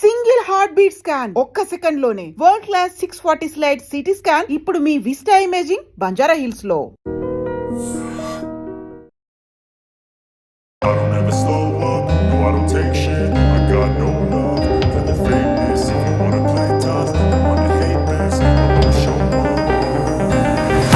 Single heart beat scan ఒక్క second లోనే world class 640 slide CT scan ఇప్పుడు మీ vista imaging Banjara hills లో. I don't ever slow up, no I don't take shit. I got no love for the fakeness. If you wanna play tough, you wanna hate this, I'm gonna show up.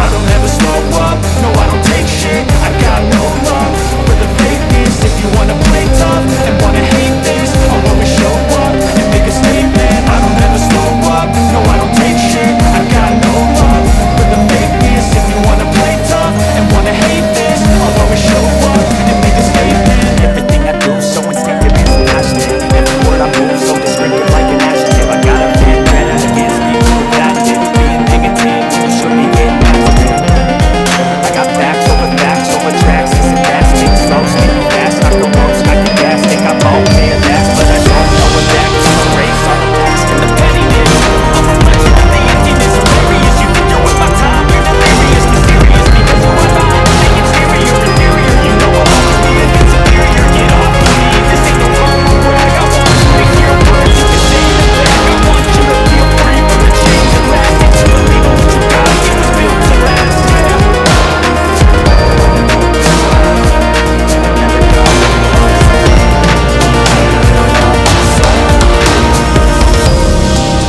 I don't ever slow up, no I don't take shit. I got no love for the fakeness. If you wanna play tough and wanna hate this, I'll always show up and make a statement. I don't ever slow up, no I don't take shit. I got no love for the fakeness. If you wanna play tough and wanna hate this, I'll always show up and make a statement. Everything I do so instinctive and so passionate. Every word I move so descriptive like an adjective. I got a bit better against people who active. Being negative when you should be getting active. I got facts over tracks. Listen fast, speak slow, speak fast. I go roast, I can gas, think I'm all man last, but I don't know what that is. Race on the past and the pettiness. I'm a legend of the emptiness. Hilarious, you think you're worth my time. You're delirious, mysterious because of my mind. Think inferior, inferior. You know I'm always being superior. Get off of me, this ain't no home where I want you to hear words. You can say them back. I want you to feel free from the chains that last. And to believe in what you got, it was built to last.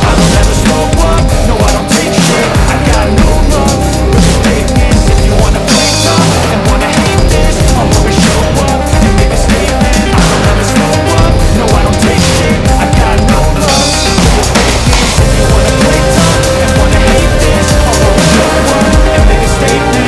I don't ever slow up, no I don't take shit. I got no love for the fakeness. If you wanna play tough and wanna hate this, I'll always show up and make a statement. I don't ever slow up, no I don't take shit. I got no love for the fakeness. If you wanna play tough and wanna hate this, I'll always show up and make a statement.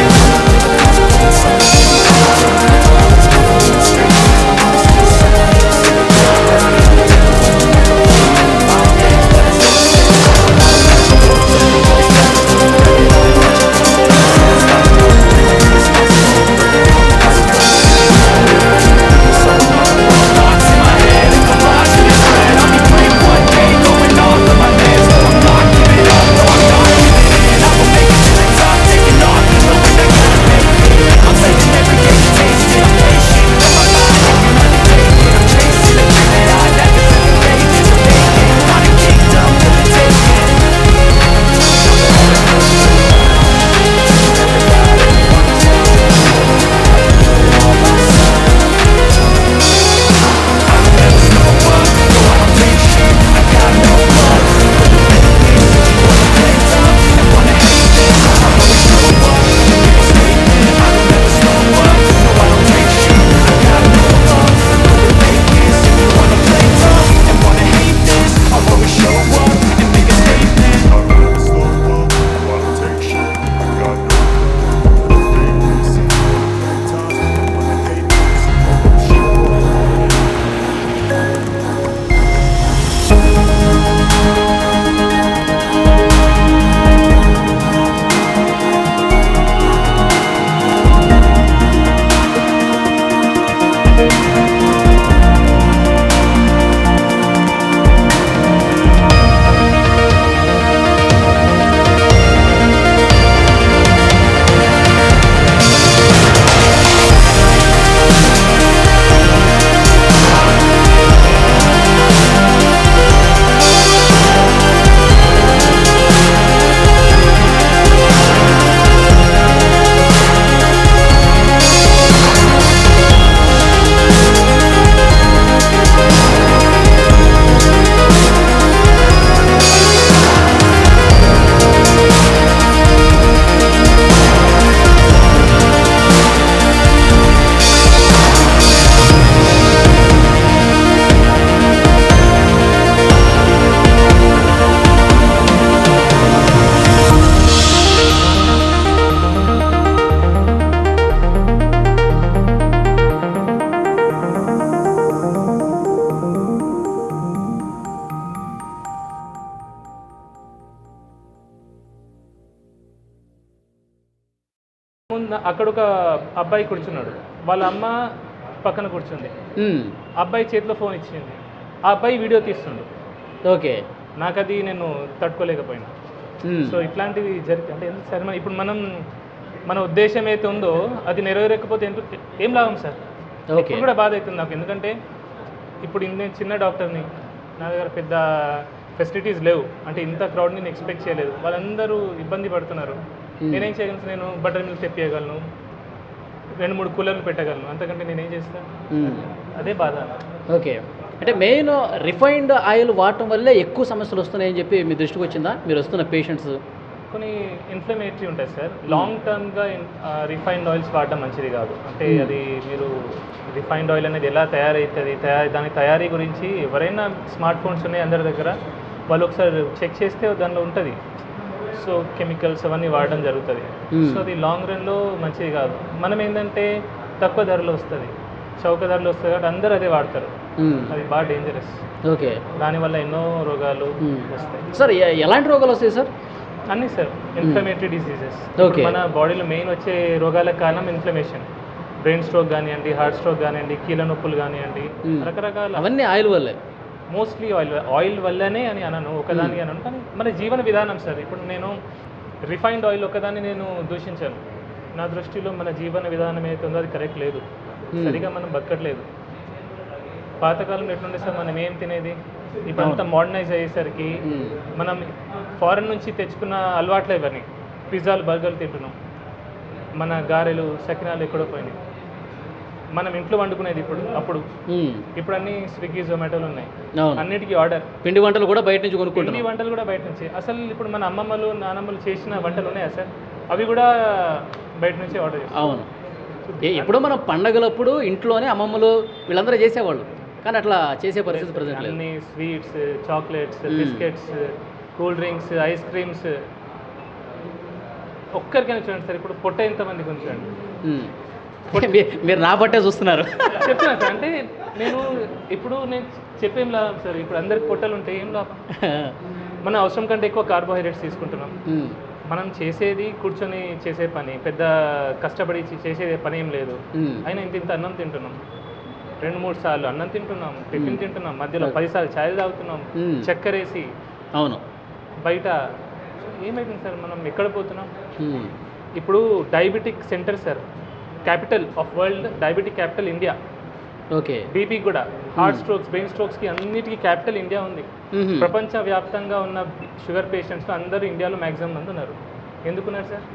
Thoughts in my head and collage in this red. I'll be brave one day, going all for my mans. No, I'm not giving up, no, I'm not giving in. I will make it to the top, taking off, knowing I gotta make it. I'm taking every day to taste it. I'm patient, let my mind, if you let it take it. I'm chasing the dream that I never took the pages of making. Not a kingdom to the taking. I don't ever slow up, no I don't take shit. I got no love for the fakeness. If you wanna play tough and wanna hate this, I'll always show up and make a statement. I don't ever slow up, no I don't take shit. I got no love for the fakeness. If you wanna play tough and wanna hate this, I'll always show up and make a statement. I don't ever slow up, no I don't take shit. I got no love for the fakeness. If you wanna play tough and wanna hate this, I'll always show up. ముందు అక్కడ ఒక అబ్బాయి కూర్చున్నాడు, వాళ్ళ అమ్మ పక్కన కూర్చుంది. అబ్బాయి చేతిలో ఫోన్ ఇచ్చింది, ఆ అబ్బాయి వీడియో తీస్తుండు. ఓకే, నాకు అది నేను తట్టుకోలేకపోయినా. సో ఇట్లాంటివి జరిగితే అంటే ఎందుకు సార్, ఇప్పుడు మన ఉద్దేశం అయితే ఉందో అది నెరవేరకపోతే ఏం లాభం సార్? ఇప్పుడు కూడా బాధ అవుతుంది నాకు. ఎందుకంటే ఇప్పుడు నేను చిన్న డాక్టర్ని, నా దగ్గర పెద్ద ఫెసిలిటీస్ లేవు, అంటే ఇంత క్రౌడ్ని నేను ఎక్స్పెక్ట్ చేయలేదు, వాళ్ళందరూ ఇబ్బంది పడుతున్నారు. నేనేం చేయగలను? నేను బటర్ మిల్క్ తెప్పియగలను, 2-3 కూలర్లు పెట్టగలను, అంతకంటే నేనేం చేస్తాను? అదే బాధ. ఓకే, అంటే మెయిన్ రిఫైన్డ్ ఆయిల్ వాడటం వల్లే ఎక్కువ సమస్యలు వస్తున్నాయని చెప్పి మీ దృష్టికి వచ్చిందా? మీరు వస్తున్న పేషెంట్స్ కొన్ని ఇన్ఫ్లమేటరీ ఉంటాయి సార్. లాంగ్ టర్మ్గా రిఫైన్డ్ ఆయిల్స్ వాడడం మంచిది కాదు. అంటే అది మీరు రిఫైన్డ్ ఆయిల్ అనేది ఎలా తయారవుతుంది, దాని తయారీ గురించి ఎవరైనా స్మార్ట్ ఫోన్స్ ఉన్నాయి అందరి దగ్గర, వాళ్ళు ఒకసారి చెక్ చేస్తే దానిలో ఉంటుంది. సో కెమికల్స్ అవన్నీ వాడడం జరుగుతుంది. సో అది లాంగ్ రన్లో మంచిది కాదు. మనం ఏంటంటే తక్కువ ధరలో వస్తుంది, చౌక ధరలో వస్తుంది కాబట్టి అందరూ అదే వాడతారు. అది బాగా డేంజరస్. ఓకే, దానివల్ల ఎన్నో రోగాలు వస్తాయి. సార్ ఎలాంటి రోగాలు వస్తాయి సార్? అన్నీ సార్, ఇన్ఫ్లమేటరీ డిసీజెస్. ఓకే, మన బాడీలో మెయిన్ వచ్చే రోగాలకు కారణం ఇన్ఫ్లమేషన్. బ్రెయిన్ స్ట్రోక్ కానివ్వండి, హార్ట్ స్ట్రోక్ కానివ్వండి, కీళ్ళ నొప్పులు కానివ్వండి, రకరకాల, అవన్నీ ఆయిల్ వల్లే. మోస్ట్లీ ఆయిల్ వల్లనే అని అనను, ఒకదాని అనను, కానీ మన జీవన విధానం సార్. ఇప్పుడు నేను రిఫైన్డ్ ఆయిల్ ఒకదాన్ని నేను దూషించాను. నా దృష్టిలో మన జీవన విధానం ఏదైతే ఉందో అది కరెక్ట్ లేదు, సరిగా మనం బతకట్లేదు. పాతకాలంలో ఎట్లుండే సార్, మనం ఏం తినేది, ఇప్పుడు అంతా మోడర్నైజ్ అయ్యేసరికి మనం ఫారెన్ నుంచి తెచ్చుకున్న అలవాట్లే ఇవన్నీ. పిజ్జాలు, బర్గర్లు తింటున్నాం, మన గారెలు, సకినాలు ఎక్కడో పోయినాయి. మనం ఇంట్లో వండుకునేది ఇప్పుడు అన్ని స్విగ్గీ, జొమాటోలు ఉన్నాయి, అన్నిటికీ ఆర్డర్. పిండి వంటలు కూడా బయట నుంచి కొనుక్కుంటున్నాం. పిండి వంటలు కూడా బయట నుంచి. అసలు ఇప్పుడు మన అమ్మమ్మలు, నానమ్మలు చేసిన వంటలు ఉన్నాయా సార్? అవి కూడా బయట నుంచి ఆర్డర్ చేస్తాం. అవును, ఎప్పుడో మనం పండగలప్పుడు ఇంట్లోనే అమ్మమ్మలు వీళ్ళందరూ చేసేవాళ్ళు, కానీ అట్లా చేసే పరిస్థితి ప్రజెంట్ లేదు. అన్ని sweets, chocolates, biscuits, cool drinks, ice creams. ఒక్కరికైనా చూడండి సార్, ఇప్పుడు పొట్ట ఎంతమందికి ఉంచండి. మీరు నా పట్టే చూస్తున్నారు. చెప్తున్నా సార్, అంటే నేను చెప్పేం లాభం సార్, ఇప్పుడు అందరికి పొట్టలు ఉంటే ఏం లాభం? మన అవసరం కంటే ఎక్కువ కార్బోహైడ్రేట్స్ తీసుకుంటున్నాం. మనం చేసేది కూర్చొని చేసే పని, పెద్ద కష్టపడి చేసే పని ఏం లేదు, అయినా ఇంత అన్నం తింటున్నాం. 2-3 సార్లు అన్నం తింటున్నాం, టిఫిన్ తింటున్నాం, మధ్యలో 10 సార్లు ఛాయ్ తాగుతున్నాం, చక్కెర వేసి. అవును, బయట ఏమైతుంది సార్, మనం ఎక్కడ పోతున్నాం? ఇప్పుడు diabetic centre sir, capital of world, diabetic capital India. Okay, BP కూడా, హార్ట్ స్ట్రోక్స్, బ్రెయిన్ స్ట్రోక్స్కి అన్నిటికీ క్యాపిటల్ ఇండియా ఉంది. ప్రపంచవ్యాప్తంగా ఉన్న షుగర్ పేషెంట్స్ అందరూ ఇండియాలో మ్యాక్సిమం మంది ఉన్నారు. ఎందుకున్నారు సార్?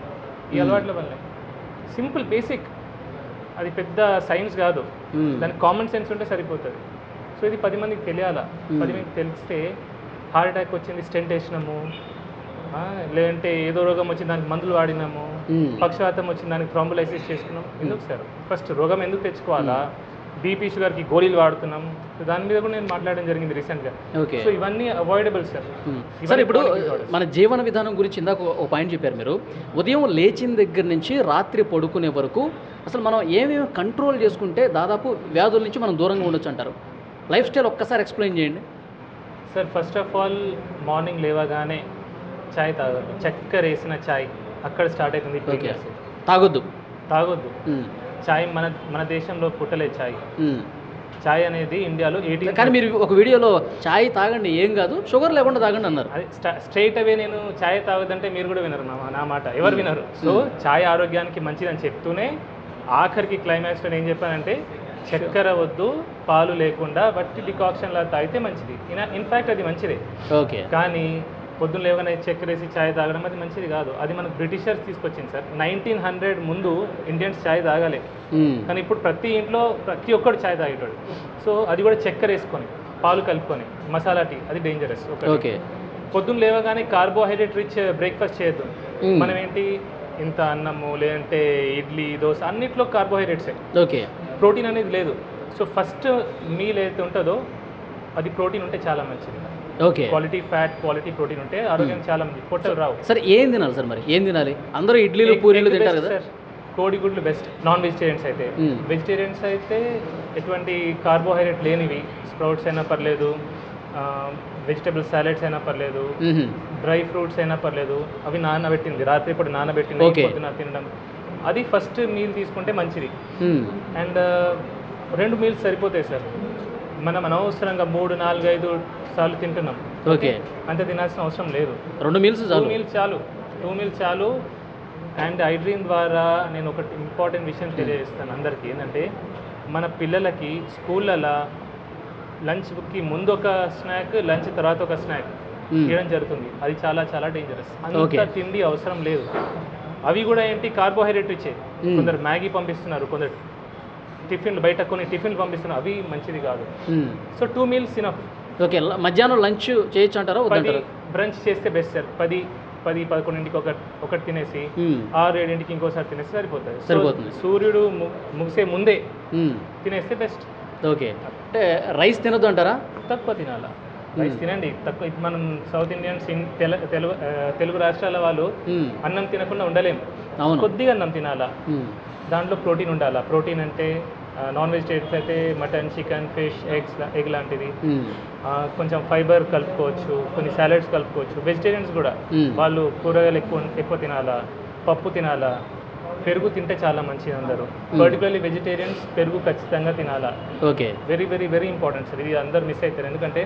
ఈ అలవాట్ల వల్లే. సింపుల్, బేసిక్, అది పెద్ద సైన్స్ కాదు, దానికి కామన్ సెన్స్ ఉంటే సరిపోతుంది. సో ఇది 10 మందికి తెలియాలా. 10 మందికి తెలిస్తే హార్ట్ అటాక్ వచ్చింది, స్టెంట్ వేసినాము, లేదంటే ఏదో రోగం వచ్చింది దానికి మందులు వాడినాము, పక్షవాతం వచ్చింది దానికి థ్రాంబోలైసిస్ చేసుకున్నాం. ఎందుకు సార్? ఫస్ట్ రోగం ఎందుకు తెచ్చుకోవాలా? బీపీ, షుగర్కి గోళీలు వాడుతున్నాం. సో దాని మీద కూడా నేను మాట్లాడడం జరిగింది రీసెంట్గా. సో ఇవన్నీ అవాయిడబుల్ సార్. సార్, ఇప్పుడు మన జీవన విధానం గురించి ఇందాక ఒక పాయింట్ చెప్పారు మీరు. ఉదయం లేచిన దగ్గర నుంచి రాత్రి పడుకునే వరకు అసలు మనం ఏమేమి కంట్రోల్ చేసుకుంటే దాదాపు వ్యాధుల నుంచి మనం దూరంగా ఉండొచ్చు అంటారు? లైఫ్ స్టైల్ ఒక్కసారి ఎక్స్ప్లెయిన్ చేయండి sir. First of all morning లేవగానే ఛాయ్ తాగదు, చక్కెర వేసిన ఛాయ్ అక్కడ స్టార్ట్ అవుతుంది. తాగొద్దు. ఛాయ్ మన దేశంలో పుట్టలేదు ఛాయ్. ఛాయ్ అనేది ఇండియాలో 18. కానీ మీరు ఒక వీడియోలో ఛాయ్ తాగండి, ఏం కాదు, షుగర్ లేకుండా తాగండి అన్నారు. అది స్ట్రైట్ అవే నేను ఛాయ్ తాగదంటే మీరు కూడా వినరు నా మాట, ఎవరు వినరు. సో ఛాయ్ ఆరోగ్యానికి మంచిదని చెప్తూనే ఆఖరికి క్లైమాక్స్లో ఏం చెప్పానంటే చక్కెర వద్దు, పాలు లేకుండా వట్టి డికాక్షన్లా తాగితే మంచిది. ఇన్ఫ్యాక్ట్ అది మంచిదే. ఓకే, కానీ పొద్దున్న లేవగానే చక్కెర వేసి ఛాయ్ తాగడం అది మంచిది కాదు. అది మనకు బ్రిటిషర్స్ తీసుకొచ్చింది సార్. 1900 ముందు ఇండియన్స్ ఛాయ్ తాగలే, కానీ ఇప్పుడు ప్రతి ఇంట్లో ప్రతి ఒక్కడు ఛాయ్ తాగేటాడు. సో అది కూడా చక్కెర వేసుకొని, పాలు కలుపుకొని, మసాలా టీ, అది డేంజరస్. ఓకే, పొద్దున్న లేవగానే కార్బోహైడ్రేట్ రిచ్ బ్రేక్ఫాస్ట్ చేయొద్దు. మనం ఏంటి ఇంత అన్నము, లేదంటే ఇడ్లీ, దోశ, అన్నిట్లో కార్బోహైడ్రేట్సే. ఓకే, ప్రోటీన్ అనేది లేదు. సో ఫస్ట్ మీల్ ఏదైతే ఉంటుందో అది ప్రోటీన్ ఉంటే చాలా మంచిది. Okay, quality fat, quality protein ఉంటే ఆరోగ్యం చాలా మంది, పొట్టలు రావు. సరే ఏం తినాలి సార్? మరి ఏం తినాలి? అందరూ ఇడ్లీలు, పూరీలు తింటారు కదా. కోడిగుడ్లు బెస్ట్ నాన్ వెజిటేరియన్స్ అయితే. వెజిటేరియన్స్ అయితే ఎటువంటి కార్బోహైడ్రేట్ లేనివి, స్ప్రౌట్స్ అయినా పర్లేదు, వెజిటబుల్ సాలెడ్స్ అయినా పర్లేదు, డ్రై ఫ్రూట్స్ అయినా పర్లేదు, అవి నానబెట్టింది, రాత్రి ఇప్పుడు నానబెట్టింది, పొద్దున తినడం, అది ఫస్ట్ మీల్ తీసుకుంటే మంచిది. అండ్ 2 మీల్స్ సరిపోతాయి సార్. మనం అనవసరంగా 3, 4, 5 సార్లు తింటున్నాం. ఓకే, అంత తినాల్సిన అవసరం లేదు. 2 మీల్స్ చాలు. 2 మీల్స్ చాలు. అండ్ ఐడ్రీమ్ ద్వారా నేను ఒకటి ఇంపార్టెంట్ విషయం తెలియజేస్తాను అందరికీ. ఏంటంటే మన పిల్లలకి స్కూళ్ళలో లంచ్కి ముందు ఒక స్నాక్, లంచ్ తర్వాత ఒక స్నాక్ ఇవ్వడం జరుగుతుంది. అది చాలా చాలా డేంజరస్. అంత తిండి అవసరం లేదు. అవి కూడా ఏంటి, కార్బోహైడ్రేట్ ఇచ్చే. కొందరు మ్యాగీ పంపిస్తున్నారు, కొందరు టిఫిన్లు బయట కొన్ని టిఫిన్లు పంపిస్తున్నారు, అవి మంచిది కాదు. So 2 meals enough. ఓకే, మధ్యాహ్నం లంచ్ చేయొచ్చు అంటారా? 10 బ్రంచ్ చేస్తే బెస్ట్ సార్. 10-11కి ఒకటి తినేసి 6-7కి ఇంకోసారి తినేసి సరిపోతుంది. సూర్యుడు ముగిసే ముందే తినేస్తే బెస్ట్. ఓకే, అంటే రైస్ తినొద్దు అంటారా? తక్కువ తినాలా, రైస్ తినండి తక్కువ. మనం సౌత్ ఇండియన్స్ తెలుగు రాష్ట్రాల వాళ్ళు అన్నం తినకుండా ఉండలేము. కొద్దిగా అన్నం తినాలా, దాంట్లో ప్రోటీన్ ఉండాలా. ప్రోటీన్ అంటే నాన్ వెజిటేరియన్స్ అయితే మటన్, చికెన్, ఫిష్, ఎగ్ లాంటిది. కొంచెం ఫైబర్ కలుపుకోవచ్చు, కొన్ని సాలడ్స్ కలుపుకోవచ్చు. వెజిటేరియన్స్ కూడా వాళ్ళు కూరగాయలు ఎక్కువ తినాలా, పప్పు తినాలా, పెరుగు తింటే చాలా మంచిది అందరూ. పర్టికులర్లీ వెజిటేరియన్స్ పెరుగు ఖచ్చితంగా తినాలా. Okay, very very very important sir. ఇది అందరు మిస్ అవుతారు, ఎందుకంటే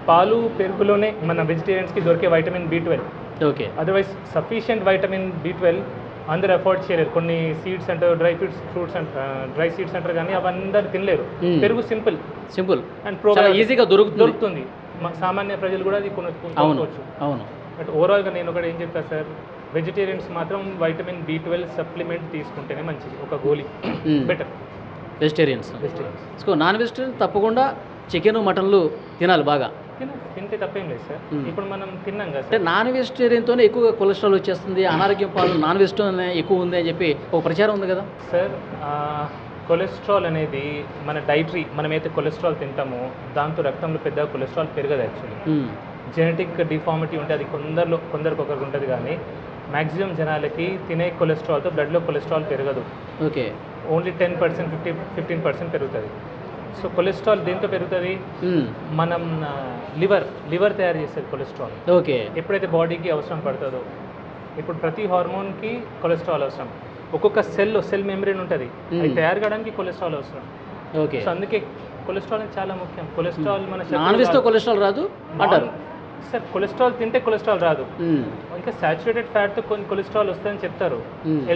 పాలు పెరుగులోనే మన వెజిటేరియన్స్కి దొరికే vitamin B12. Okay, otherwise sufficient vitamin B12 అందరు అఫోర్డ్ చేయలేరు. కొన్ని సీడ్స్ అంటారు, ఫ్రూట్స్ డ్రై సీడ్స్ అంటారు, కానీ అవి అందరు తినలేరు. పెరుగు సింపుల్ అండ్ ఈజీగా దొరుకుతుంది. సామాన్య ప్రజలు కూడా అది కొనుక్కోవచ్చు. అవును. బట్ ఓవరాల్గా నేను ఒకటి ఏం చెప్తాను సార్, వెజిటేరియన్స్ మాత్రం వైటమిన్ B12 సప్లిమెంట్ తీసుకుంటేనే మంచిది, ఒక గోళీ బెటర్. వెజిటేరియన్స్ నాన్ వెజిటేరియన్ తప్పకుండా చికెన్, మటన్లు తినాలి బాగా. తింటే తప్పేం లేదు సార్. ఇప్పుడు మనం తిన్నాం కదా అంటే నాన్ వెజిటేరియన్తోనే ఎక్కువగా కొలెస్ట్రాల్ వచ్చేస్తుంది, అనారోగ్యం పాలు నాన్ వెజిటేరియన్ ఎక్కువ ఉంది అని చెప్పి ఒక ప్రచారం ఉంది కదా సార్. కొలెస్ట్రాల్ అనేది మన డైటరీ, మనమైతే కొలెస్ట్రాల్ తింటామో దాంతో రక్తంలో పెద్ద కొలెస్ట్రాల్ పెరగదు. యాక్చువల్లీ జెనెటిక్ డిఫార్మిటీ ఉంటే అది కొందరికి ఒకరికి ఉంటుంది, కానీ మ్యాక్సిమం జనాలకి తినే కొలెస్ట్రాల్తో బ్లడ్లో కొలెస్ట్రాల్ పెరగదు. ఓకే, ఓన్లీ 10%, 15% పెరుగుతుంది. సో కొలెస్ట్రాల్ దేంతో పెరుగుతుంది, మనం లివర్ తయారు చేసేది కొలెస్ట్రాల్. ఓకే, ఎప్పుడైతే బాడీకి అవసరం పడుతుందో. ఇప్పుడు ప్రతి హార్మోన్కి కొలెస్ట్రాల్ అవసరం. ఒక్కొక్క సెల్ మెంబ్రేన్ ఉంటుంది, అది తయారు కావడానికి కొలెస్ట్రాల్ అవసరం. ఓకే, సో అందుకే కొలెస్ట్రాల్ చాలా ముఖ్యం. కొలెస్ట్రాల్ మన నాన్ వెజ్తో కొలెస్ట్రాల్ రాదు అంటారు సార్. కొలెస్ట్రాల్ తింటే కొలెస్ట్రాల్ రాదు, ఇంకా సాచురేటెడ్ ఫ్యాట్తో కొన్ని కొలెస్ట్రాల్ వస్తుందని చెప్తారు.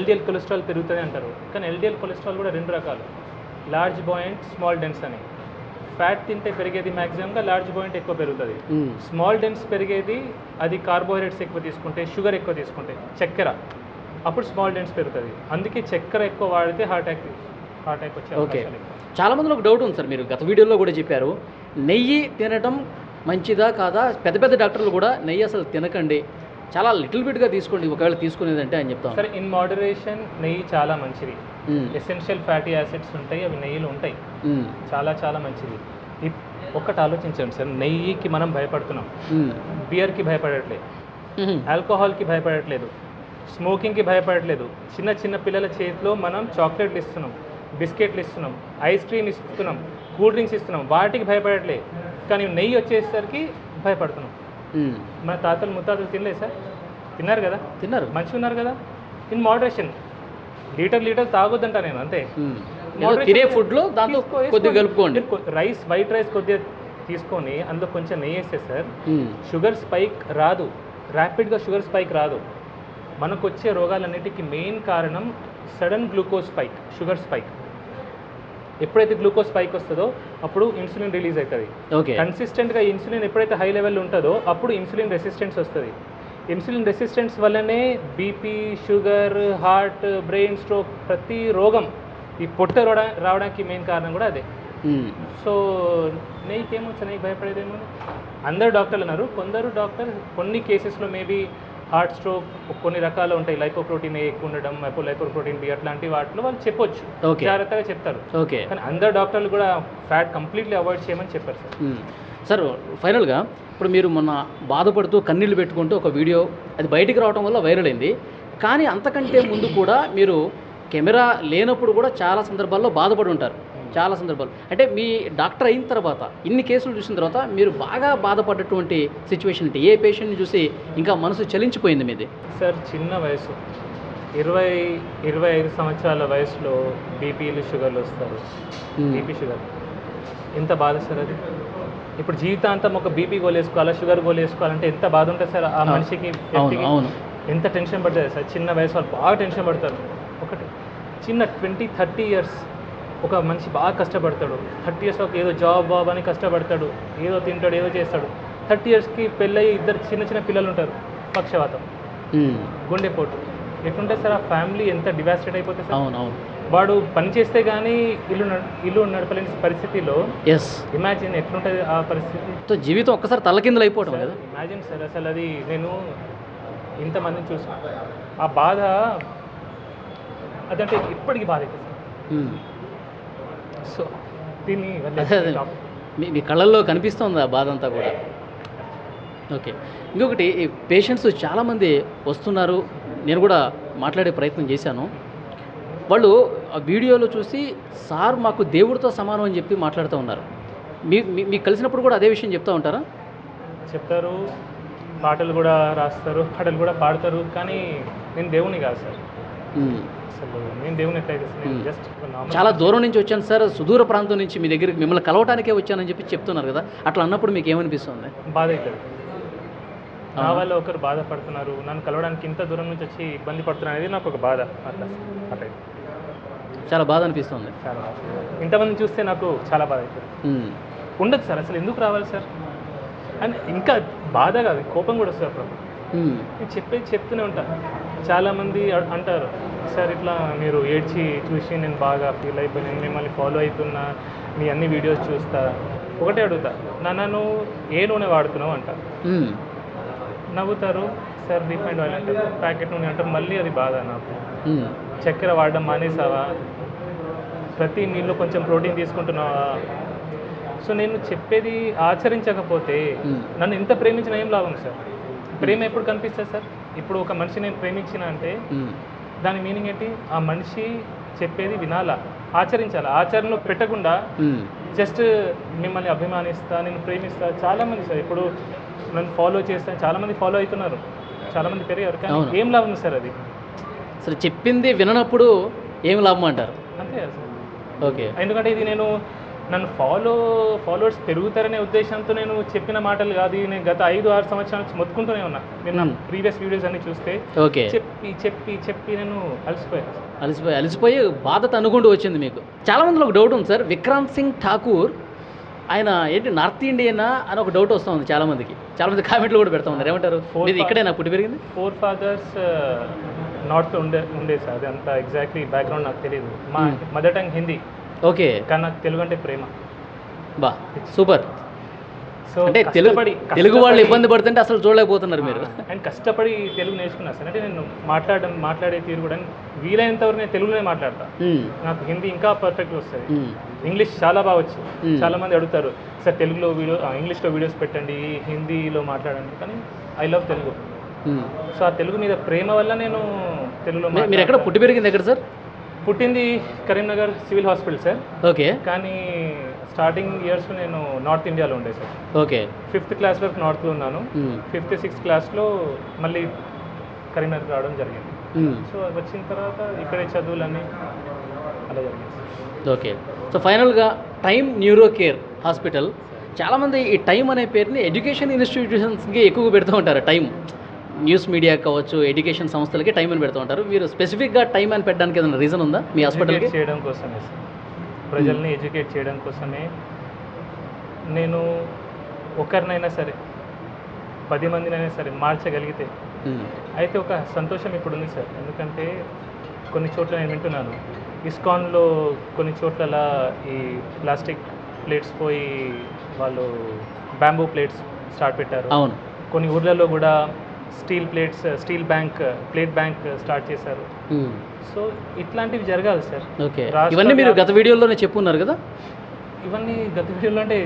LDL కొలెస్ట్రాల్ పెరుగుతుంది అంటారు, కానీ LDL కొలెస్ట్రాల్ కూడా 2 రకాలు, లార్జ్ బాయింట్, స్మాల్ డెన్స్ అని. ఫ్యాట్ తింటే పెరిగేది మ్యాక్సిమంగా లార్జ్ బాయింట్ ఎక్కువ పెరుగుతుంది. స్మాల్ డెన్స్ పెరిగేది అది కార్బోహైడ్రేట్స్ ఎక్కువ తీసుకుంటే, షుగర్ ఎక్కువ తీసుకుంటే, చక్కెర, అప్పుడు స్మాల్ డెన్స్ పెరుగుతుంది. అందుకే చక్కెర ఎక్కువ వాడితే హార్ట్ అటాక్ వచ్చే అవకాశాలు ఎక్కువ. చాలా మందిలో ఒక డౌట్ ఉంది సార్, మీరు గత వీడియోలో కూడా చెప్పారు, నెయ్యి తినటం మంచిదా కాదా? పెద్ద డాక్టర్లు కూడా నెయ్యి అసలు తినకండి, చాలా లిటిల్ బిట్గా తీసుకోండి ఒకవేళ తీసుకునేదంటే అని చెప్తాం. సరే, ఇన్ మోడరేషన్ నెయ్యి చాలా మంచిది. ఎసెన్షియల్ ఫ్యాటీ యాసిడ్స్ ఉంటాయి, అవి నెయ్యిలో ఉంటాయి, చాలా చాలా మంచిది. ఒక్కటి ఆలోచించండి సార్, నెయ్యికి మనం భయపడుతున్నాం, బియర్కి భయపడట్లేదు, ఆల్కహాల్కి భయపడట్లేదు, స్మోకింగ్కి భయపడట్లేదు. చిన్న పిల్లల చేతిలో మనం చాక్లెట్లు ఇస్తున్నాం, బిస్కెట్లు ఇస్తున్నాం, ఐస్ క్రీమ్ ఇస్తున్నాం, కూల్ డ్రింక్స్ ఇస్తున్నాం, వాటికి భయపడట్లేదు. కానీ నెయ్యి వచ్చేసరికి భయపడుతున్నాం. మన తాతలు ముత్తాతలు తినలేదు సార్, తిన్నారు కదా, మంచిగా ఉన్నారు కదా. ఇన్ మోడరేషన్, లీటర్ తాగొద్దంట నేను, అంతే. తినే ఫుడ్లో దాంతో కొద్దిగా కలుపుకోండి. వైట్ రైస్ కొద్దిగా తీసుకొని అందులో కొంచెం నెయ్యి వేస్తే సార్ షుగర్ స్పైక్ రాదు, ర్యాపిడ్గా షుగర్ స్పైక్ రాదు. మనకు వచ్చే రోగాలన్నిటికీ మెయిన్ కారణం sudden glucose spike, sugar spike. ఎప్పుడైతే గ్లూకోజ్ స్పైక్ వస్తుందో అప్పుడు ఇన్సులిన్ రిలీజ్ అవుతుంది. కన్సిస్టెంట్గా ఇన్సులిన్ ఎప్పుడైతే హై లెవెల్ ఉంటుందో అప్పుడు ఇన్సులిన్ రెసిస్టెన్స్ వస్తుంది. ఇన్సులిన్ రెసిస్టెన్స్ వల్లనే BP, sugar, heart, brain stroke, ప్రతి రోగం ఈ పొట్ట రావడానికి మెయిన్ కారణం కూడా అదే. సో నెయ్యికి ఏమొచ్చు, నెయ్యి భయపడేదేమో. అందరు డాక్టర్లు అన్నారు, కొందరు డాక్టర్ కొన్ని కేసెస్లో మేబీ హార్ట్ స్ట్రోక్ కొన్ని రకాలు ఉంటాయి, లైపోప్రోటీన్ ఎక్కువ ఉండడం, లైపోప్రోటీన్ బి అట్లాంటి వాటిలో వాళ్ళు చెప్పొచ్చు, జాగ్రత్తగా చెప్తారు. కానీ అందరు డాక్టర్లు కూడా ఫ్యాట్ కంప్లీట్లీ అవాయిడ్ చేయమని చెప్పారు సార్. సార్ ఫైనల్గా ఇప్పుడు మీరు మొన్న బాధపడుతూ కన్నీళ్ళు పెట్టుకుంటూ ఒక వీడియో అది బయటికి రావడం వల్ల వైరల్ అయింది, కానీ అంతకంటే ముందు కూడా మీరు కెమెరా లేనప్పుడు కూడా చాలా సందర్భాల్లో బాధపడి ఉంటారు. చాలా సందర్భాలు అంటే మీ డాక్టర్ అయిన తర్వాత ఇన్ని కేసులు చూసిన తర్వాత మీరు బాగా బాధపడ్డటువంటి సిచ్యువేషన్ అంటే ఏ పేషెంట్ని చూసి ఇంకా మనసు చలించిపోయింది మీది? సార్ చిన్న వయసు 20-25 సంవత్సరాల వయసులో బీపీలు, షుగర్లు వస్తారు. బీపీ, షుగర్ ఎంత బాధ సార్ అది. ఇప్పుడు జీవితాంతం ఒక బీపీ గోల్ వేసుకోవాలా, షుగర్ గోల్ వేసుకోవాలంటే ఎంత బాధ ఉంటుంది సార్ ఆ మనిషికి, ఎంత టెన్షన్ పడుతుంది సార్. చిన్న వయసు వాళ్ళు బాగా టెన్షన్ పడతారు. ఒకటి చిన్న 20-30 ఇయర్స్ ఒక మనిషి బాగా కష్టపడతాడు, 30 years ఒక ఏదో జాబ్ అని కష్టపడతాడు, ఏదో తింటాడు, ఏదో చేస్తాడు. 30 yearsకి పెళ్ళయి ఇద్దరు చిన్న చిన్న పిల్లలు ఉంటారు, పక్షవాతం, గుండెపోటు. ఎట్లుంటుంది సార్ ఆ ఫ్యామిలీ, ఎంత డివాస్టేట్ అయిపోతుంది సార్. అవునవును. వాడు పని చేస్తే కానీ ఇల్లు నడపలేని పరిస్థితిలో ఎస్, ఇమాజిన్ ఎట్లుంటుంది ఆ పరిస్థితి. సో జీవితం ఒక్కసారి తలకిందులు అయిపోవడం కదా. ఇమాజిన్ సార్, అసలు అది నేను ఇంతమందిని చూసి ఆ బాధ అదంటే ఇప్పటికీ బాధ అవుతుంది సార్. సో దీన్ని మీ కళ్ళల్లో కనిపిస్తుంది ఆ బాధ అంతా కూడా. ఓకే, ఇంకొకటి పేషెంట్స్ చాలామంది వస్తున్నారు, నేను కూడా మాట్లాడే ప్రయత్నం చేశాను. వాళ్ళు ఆ వీడియోలో చూసి సార్ మాకు దేవుడితో సమానం అని చెప్పి మాట్లాడుతూ ఉన్నారు. మీకు కలిసినప్పుడు కూడా అదే విషయం చెప్తూ ఉంటారా? చెప్తారు, పాటలు కూడా రాస్తారు, పాటలు కూడా పాడతారు. కానీ నేను దేవుని కాదు సార్, అసలు నేను దేవుని ఎట్లయితే నేను జస్ట్ చాలా దూరం నుంచి వచ్చాను సార్, సుదూర ప్రాంతం నుంచి మీ దగ్గరికి మిమ్మల్ని కలవటానికే వచ్చానని చెప్పి చెప్తున్నారు కదా, అట్లా అన్నప్పుడు మీకు ఏమనిపిస్తుంది? బాధ అవుతుంది. నా వల్ల ఒకరు బాధపడుతున్నారు, నన్ను కలవడానికి ఇంత దూరం నుంచి వచ్చి ఇబ్బంది పడుతున్నారు అనేది నాకు ఒక బాధ. అట్లా అట్లా చాలా బాధ అనిపిస్తుంది. చాలా ఇంతమంది చూస్తే నాకు చాలా బాధ అవుతుంది. ఉండదు సార్, అసలు ఎందుకు రావాలి సార్ అని ఇంకా బాధ కాదు, కోపం కూడా వస్తుంది అప్పుడు. నేను చెప్తూనే ఉంటాను. చాలామంది అంటారు, సార్ ఇట్లా మీరు ఏడ్చి చూసి నేను బాగా ఫీల్ అయిపోయి నేను మిమ్మల్ని ఫాలో అవుతున్నా, మీ అన్ని వీడియోస్ చూస్తా. ఒకటే అడుగుతా, నన్ను ఏ నూనె వాడుతున్నావు అంటారు. నవ్వుతారు, సార్ రిఫైండ్ ఆయిల్ అంటారు, ప్యాకెట్ నూనె అంటారు. మళ్ళీ అది బాధ నాకు. చక్కెర వాడడం మానేసావా, ప్రతి మీల్లో కొంచెం ప్రోటీన్ తీసుకుంటున్నావా. సో నేను చెప్పేది ఆచరించకపోతే నన్ను ఇంత ప్రేమించిన ఏం లాభం సార్? ప్రేమ ఎప్పుడు కనిపిస్తుంది సార్? ఇప్పుడు ఒక మనిషి నేను ప్రేమించిన అంటే దాని మీనింగ్ ఏంటి? ఆ మనిషి చెప్పేది వినాలా, ఆచరించాలా. ఆచరణలో పెట్టకుండా జస్ట్ మిమ్మల్ని అభిమానిస్తా, నేను ప్రేమిస్తా. చాలామంది సార్ ఇప్పుడు నన్ను ఫాలో చేస్తాను, చాలామంది ఫాలో అవుతున్నారు, చాలామంది పెరిగారు. కానీ ఏం లాభం సార్ అది? అసలు చెప్పింది విననప్పుడు ఏం లాభం అంటారు? అంతే కదా సార్. ఓకే, ఎందుకంటే ఇది నేను నన్ను ఫాలోవర్స్ పెరుగుతారనే ఉద్దేశంతో నేను చెప్పిన మాటలు కాదు. నేను గత 5-6 సంవత్సరాల నుంచి మొత్తుకుంటూనే ఉన్నా. నేను నా ప్రీవియస్ వీడియోస్ అన్ని చూస్తే ఓకే చెప్పి చెప్పి చెప్పి నేను అలసిపోయి బాధ అనుకుంటూ వచ్చింది మీకు. చాలా మందిలో ఒక డౌట్ ఉంది సార్, విక్రాంత్ సింగ్ ఠాకూర్ ఆయన ఏంటి నార్త్ ఇండియనా అని ఒక డౌట్ వస్తుంది చాలామందికి. చాలామంది కామెంట్లు కూడా పెడతా ఉన్నారు, ఏమంటారు? ఇది ఇక్కడేనా పుట్టి పెరిగింది? 4 fathers నార్త్ ఉండే సార్. అది అంత ఎగ్జాక్ట్లీ బ్యాక్గ్రౌండ్ నాకు తెలియదు. మా మదర్ టంగ్ హిందీ. ఓకే, కానీ నాకు తెలుగు అంటే ప్రేమ. బా సూపర్. సో అంటే తెలుగు వాళ్ళు ఇబ్బంది పడుతుంటే అసలు చూడలేకపోతున్నారు మీరు. అండ్ కష్టపడి తెలుగు నేర్చుకున్నా సార్. అంటే నేను మాట్లాడే తీరు కూడా వీలైనంత వరకు నేను తెలుగులోనే మాట్లాడతా. నాకు హిందీ ఇంకా పర్ఫెక్ట్గా వస్తుంది. ఇంగ్లీష్ చాలా బాగా వచ్చు. చాలా మంది అడుగుతారు, సార్ తెలుగులో ఇంగ్లీష్లో వీడియోస్ పెట్టండి, హిందీలో మాట్లాడండి. కానీ ఐ లవ్ తెలుగు. సో ఆ తెలుగు మీద ప్రేమ వల్ల నేను తెలుగులో. మీరు ఎక్కడ పుట్టి పెరిగింది ఎక్కడ సార్? పుట్టింది Karimnagar civil hospital sir. Okay, కానీ స్టార్టింగ్ ఇయర్స్లో నేను నార్త్ ఇండియాలో ఉండే సార్. ఓకే, 5th క్లాస్ వరకు నార్త్లో ఉన్నాను. 5th 6th క్లాస్లో మళ్ళీ కరీంనగర్ రావడం జరిగింది. సో వచ్చిన తర్వాత ఇక్కడే చదువులని అలా జరిగింది. ఓకే, సో ఫైనల్గా టైమ్ న్యూరో కేర్ హాస్పిటల్, చాలామంది ఈ టైం అనే పేరుని ఎడ్యుకేషన్ ఇన్స్టిట్యూషన్స్కి ఎక్కువగా పెడుతూ ఉంటారు. టైం న్యూస్ మీడియా కావచ్చు, ఎడ్యుకేషన్ సంస్థలకి టైం అని పెడుతూ ఉంటారు. మీరు స్పెసిఫిక్గా టైం అని పెట్టడానికి ఏదైనా రీజన్ ఉందా మీ హాస్పిటల్కి? చేయడం కోసమే సార్, ప్రజల్ని ఎడ్యుకేట్ చేయడం కోసమే. నేను ఒకరినైనా సరే 10 మందినైనా సరే మార్చగలిగితే అయితే ఒక సంతోషం ఇప్పుడు ఉంది సార్. ఎందుకంటే కొన్ని చోట్ల నేను వింటున్నాను, ఇస్కాన్లో కొన్ని చోట్ల ఈ ప్లాస్టిక్ ప్లేట్స్ పోయి వాళ్ళు బ్యాంబూ ప్లేట్స్ స్టార్ట్ పెట్టారు. అవును, కొన్ని ఊర్లలో కూడా స్టీల్ ప్లేట్ బ్యాంక్ స్టార్ట్ చేశారు. సో ఇట్లాంటివి జరగాలి సార్. ఓకే, ఇవన్నీ మీరు గత వీడియోలోనే చెప్పున్నారు కదా? ఇవన్నీ గత వీడియోలో అంటే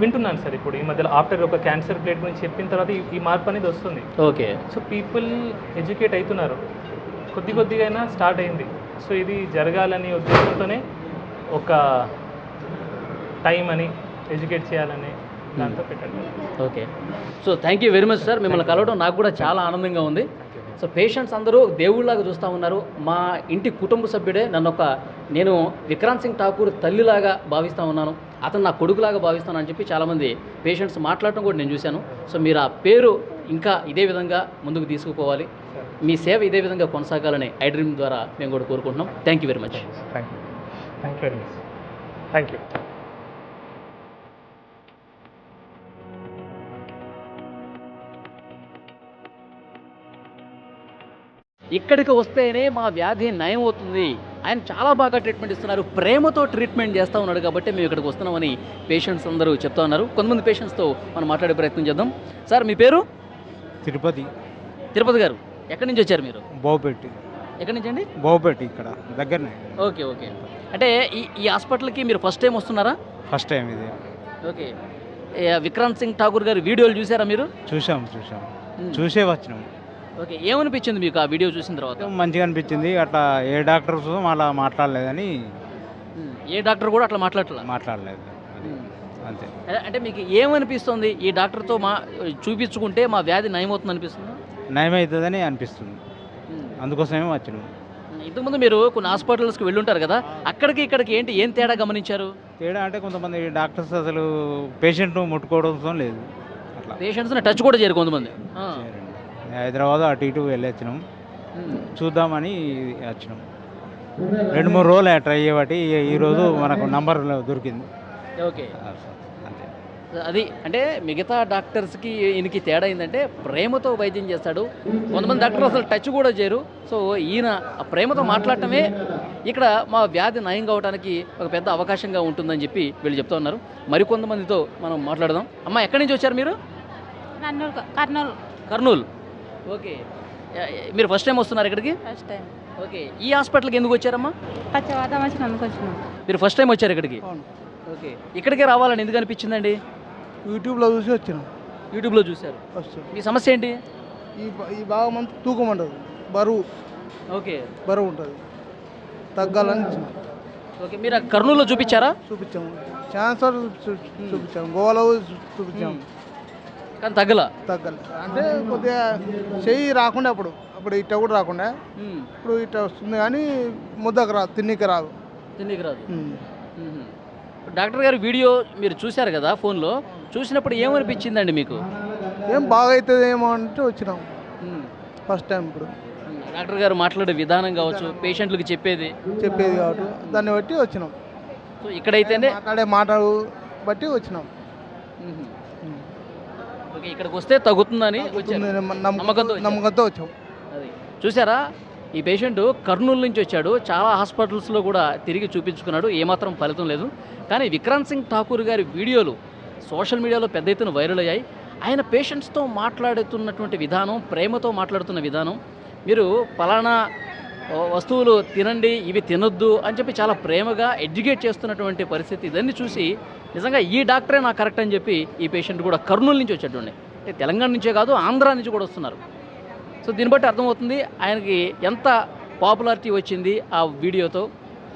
వింటున్నాను సార్. ఇప్పుడు ఈ మధ్యలో ఆఫ్టర్ ఒక క్యాన్సర్ ప్లేట్ గురించి చెప్పిన తర్వాత ఈ మార్పు అనేది వస్తుంది. ఓకే, సో పీపుల్ ఎడ్యుకేట్ అవుతున్నారు, కొద్దిగా అయినా స్టార్ట్ అయింది. సో ఇది జరగాలని ఉద్దేశంతోనే ఒక టైం అని ఎడ్యుకేట్ చేయాలని దాంతో పెట్టండి. Okay, so thank you very much sir. మిమ్మల్ని కలవడం నాకు కూడా చాలా ఆనందంగా ఉంది. సో పేషెంట్స్ అందరూ దేవుళ్ళలాగా చూస్తూ ఉన్నారు. మా ఇంటి కుటుంబ సభ్యుడే. నేను విక్రాంత్ సింగ్ ఠాకూర్ తల్లిలాగా భావిస్తూ ఉన్నాను, అతను నా కొడుకులాగా భావిస్తాను అని చెప్పి చాలామంది పేషెంట్స్ మాట్లాడటం కూడా నేను చూశాను. సో మీరు ఆ పేరు ఇంకా ఇదే విధంగా ముందుకు తీసుకుపోవాలి, మీ సేవ ఇదే విధంగా కొనసాగాలని ఐ డ్రీమ్ ద్వారా మేము కూడా కోరుకుంటున్నాం. Thank you very much. Thank you very much. Thank you. ఇక్కడికి వస్తేనే మా వ్యాధి నయం అవుతుంది, ఆయన చాలా బాగా ట్రీట్మెంట్ ఇస్తున్నారు, ప్రేమతో ట్రీట్మెంట్ చేస్తూ ఉన్నాడు కాబట్టి మేము ఇక్కడికి వస్తున్నామని పేషెంట్స్ అందరూ చెప్తా ఉన్నారు. కొంతమంది పేషెంట్స్తో మనం మాట్లాడే ప్రయత్నం చేద్దాం. సార్ మీ పేరు? తిరుపతి. తిరుపతి గారు, ఎక్కడి నుంచి వచ్చారు మీరు? బావుపెట్టి. ఎక్కడి నుంచి అండి? బావుపెట్టి ఇక్కడ దగ్గరనే. Okay okay. అంటే ఈ హాస్పిటల్కి మీరు ఫస్ట్ టైం వస్తున్నారా? ఫస్ట్ టైం ఇది. ఓకే. విక్రాంత్ సింగ్ ఠాకూర్ గారి వీడియోలు చూసారా మీరు? చూసాం చూసే వచ్చినాం. ఓకే, ఏమనిపించింది మీకు ఆ వీడియో చూసిన తర్వాత? మంచిగా అనిపించింది. అట్లా ఏ డాక్టర్స్ అలా మాట్లాడలేదని. ఏ డాక్టర్ కూడా అట్లా మాట్లాడలేదు అది అంతే. అంటే మీకు ఏమనిపిస్తుంది, ఈ డాక్టర్తో చూపించుకుంటే మా వ్యాధి నయమవుతుంది అనిపిస్తుంది? నయమవుతుందని అనిపిస్తుంది, అందుకోసమే వచ్చినాం. ఇంతకుముందు మీరు కొన్ని హాస్పిటల్స్కి వెళ్ళుంటారు కదా, అక్కడికి ఇక్కడికి ఏం తేడా గమనించారు? తేడా అంటే కొంతమంది డాక్టర్స్ అసలు పేషెంట్ను ముట్టుకోవడం లేదు. అట్లా పేషెంట్స్ని టచ్ కూడా చేయరు కొంతమంది. హైదరాబాద్ అటు ఇటు వెళ్ళొచ్చినాం, చూద్దామని వచ్చినాం. 2-3 రోజులు ట్రై చేయబట్టి ఈరోజు మనకు నంబర్ దొరికింది. ఓకే, అంతే. అది అంటే మిగతా డాక్టర్స్కి ఈయనకి తేడా ఏంటంటే ప్రేమతో వైద్యం చేస్తాడు. కొంతమంది డాక్టర్లు అసలు టచ్ కూడా చేయరు. సో ఈయన ఆ ప్రేమతో మాట్లాడటమే ఇక్కడ మా వ్యాధి నయం కావడానికి ఒక పెద్ద అవకాశంగా ఉంటుందని చెప్పి వీళ్ళు చెప్తా ఉన్నారు. మరికొంతమందితో మనం మాట్లాడదాం. అమ్మ, ఎక్కడి నుంచి వచ్చారు మీరు? కర్నూలు. ఓకే, మీరు ఫస్ట్ టైం వస్తున్నారు ఇక్కడికి? First time. ఓకే, ఈ హాస్పిటల్కి ఎందుకు వచ్చారమ్మా? పచ్చవాదం వచ్చినందుకు వచ్చినాం. మీరు ఫస్ట్ టైం వచ్చారు ఇక్కడికి? ఓకే, ఇక్కడికే రావాలని ఎందుకు అనిపించిందండి? యూట్యూబ్లో చూసి వచ్చినాం. యూట్యూబ్లో చూశారు. ఫస్ట్ మీ సమస్య ఏంటి? ఈ భాగం అంతా తూకం ఉంటుంది, బరువు ఉంటుంది, తగ్గాలని ఇచ్చినాం. ఓకే, మీరు కర్నూలులో చూపించారా? చూపించాము, ఛాన్సర్ చూపించాము, గోవాలో చూపించాము, కానీ తగ్గల. అంటే కొద్దిగా చెయ్యి రాకుండా అప్పుడు ఇట్ట కూడా రాకుండా, ఇప్పుడు ఇట్ట వస్తుంది కానీ ముద్దకు రాదు, తిన్నికి రాదు. డాక్టర్ గారి వీడియో మీరు చూశారు కదా ఫోన్లో, చూసినప్పుడు ఏమనిపించిందండి మీకు? ఏం బాగా అవుతుంది ఏమో అంటే వచ్చినాం ఫస్ట్ టైం. ఇప్పుడు డాక్టర్ గారు మాట్లాడే విధానం కావచ్చు, పేషెంట్లకు చెప్పేది కాబట్టి దాన్ని బట్టి వచ్చినాం. సో ఇక్కడైతేనే మాట్లాడు బట్టి వచ్చినాం. ఓకే, ఇక్కడికి వస్తే తగ్గుతుందని నమ్మకంతో వచ్చాం. అది చూసారా, ఈ పేషెంట్ కర్నూలు నుంచి వచ్చాడు, చాలా హాస్పిటల్స్లో కూడా తిరిగి చూపించుకున్నాడు, ఏమాత్రం ఫలితం లేదు. కానీ విక్రాంత్ సింగ్ ఠాకూర్ గారి వీడియోలు సోషల్ మీడియాలో పెద్ద ఎత్తున వైరల్ అయ్యాయి. ఆయన పేషెంట్స్తో మాట్లాడుతున్నటువంటి విధానం, ప్రేమతో మాట్లాడుతున్న విధానం, మీరు పలానా వస్తువులు తినండి, ఇవి తినొద్దు అని చెప్పి చాలా ప్రేమగా ఎడ్యుకేట్ చేస్తున్నటువంటి పరిస్థితి, ఇదన్నీ చూసి నిజంగా ఈ డాక్టరే నాకు కరెక్ట్ అని చెప్పి ఈ పేషెంట్ కూడా కర్నూలు నుంచి వచ్చేటండి. అంటే తెలంగాణ నుంచే కాదు, ఆంధ్రా నుంచి కూడా వస్తున్నారు. సో దీన్ని బట్టి అర్థమవుతుంది ఆయనకి ఎంత పాపులారిటీ వచ్చింది ఆ వీడియోతో.